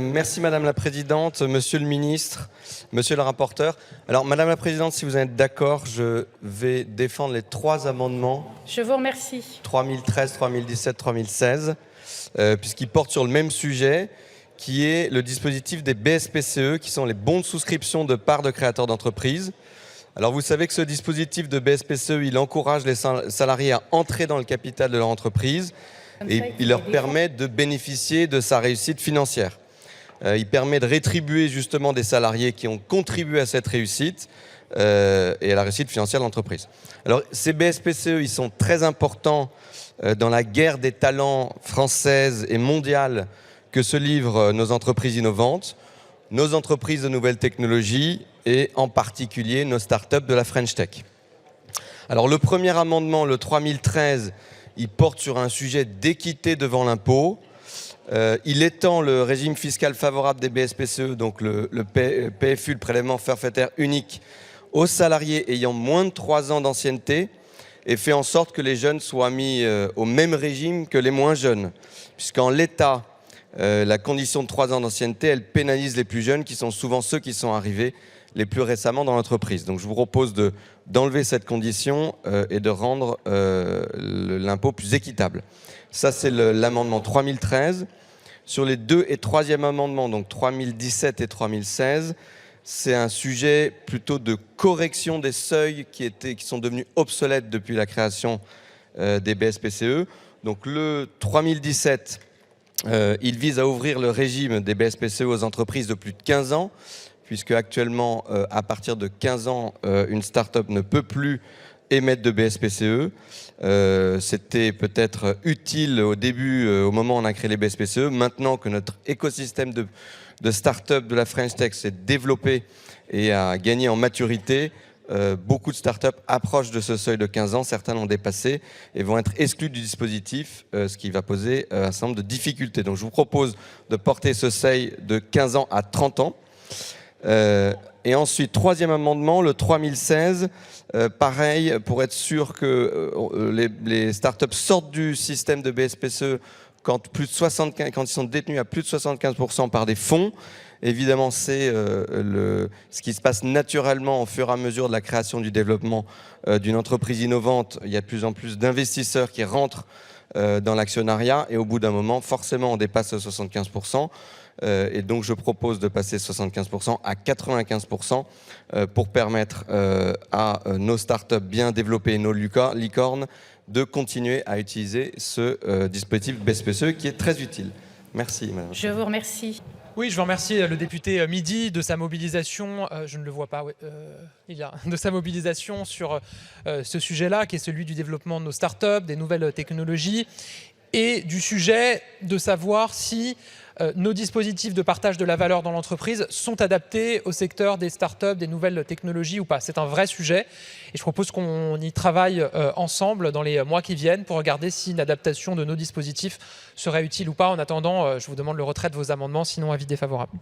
Merci Madame la Présidente, Monsieur le Ministre, Monsieur le rapporteur. Alors Madame la Présidente, si vous êtes d'accord, je vais défendre les 3 amendements. Je vous remercie. 3013, 3017, 3016, puisqu'ils portent sur le même sujet, qui est le dispositif des BSPCE, qui sont les bons de souscription de parts de créateurs d'entreprises. Alors vous savez que ce dispositif de BSPCE, il encourage les salariés à entrer dans le capital de leur entreprise et il leur permet de bénéficier de sa réussite financière. Il permet de rétribuer justement des salariés qui ont contribué à cette réussite et à la réussite financière de l'entreprise. Alors ces BSPCE, ils sont très importants dans la guerre des talents française et mondiale que se livrent nos entreprises innovantes, nos entreprises de nouvelles technologies et en particulier nos startups de la French Tech. Alors le premier amendement, le 3013, il porte sur un sujet d'équité devant l'impôt. Il étend le régime fiscal favorable des BSPCE, donc le PFU, le prélèvement forfaitaire unique, aux salariés ayant moins de 3 ans d'ancienneté et fait en sorte que les jeunes soient mis au même régime que les moins jeunes. Puisqu'en l'état, la condition de 3 ans d'ancienneté, elle pénalise les plus jeunes qui sont souvent ceux qui sont arrivés les plus récemment dans l'entreprise. Donc je vous propose d'enlever cette condition et de rendre l'impôt plus équitable. Ça, c'est l'amendement 3013. Sur les 2 et 3e amendements, donc 3017 et 3016, c'est un sujet plutôt de correction des seuils qui sont devenus obsolètes depuis la création des BSPCE. Donc le 3017, il vise à ouvrir le régime des BSPCE aux entreprises de plus de 15 ans, puisque actuellement, à partir de 15 ans, une start-up ne peut plus émettre de BSPCE. C'était peut-être utile au début, au moment où on a créé les BSPCE. Maintenant que notre écosystème de start-up de la French Tech s'est développé et a gagné en maturité, beaucoup de start-up approchent de ce seuil de 15 ans. Certains l'ont dépassé et vont être exclus du dispositif, ce qui va poser un certain nombre de difficultés. Donc je vous propose de porter ce seuil de 15 ans à 30 ans. Et ensuite, 3e amendement, le 3016, pareil, pour être sûr que les startups sortent du système de BSPCE quand ils sont détenus à plus de 75% par des fonds. Évidemment, c'est ce qui se passe naturellement au fur et à mesure de la création du développement d'une entreprise innovante. Il y a de plus en plus d'investisseurs qui rentrent dans l'actionnariat et au bout d'un moment, forcément, on dépasse 75%. Et donc je propose de passer 75% à 95% pour permettre à nos startups bien développées et nos licornes de continuer à utiliser ce dispositif BSPCE qui est très utile. Merci madame. Je vous remercie. Oui, je veux remercier le député Midi de sa mobilisation, je ne le vois pas, de sa mobilisation sur ce sujet-là, qui est celui du développement de nos startups, des nouvelles technologies, et du sujet de savoir si nos dispositifs de partage de la valeur dans l'entreprise sont adaptés au secteur des startups, des nouvelles technologies ou pas. C'est un vrai sujet et je propose qu'on y travaille ensemble dans les mois qui viennent pour regarder si une adaptation de nos dispositifs serait utile ou pas. En attendant, je vous demande le retrait de vos amendements, sinon avis défavorable.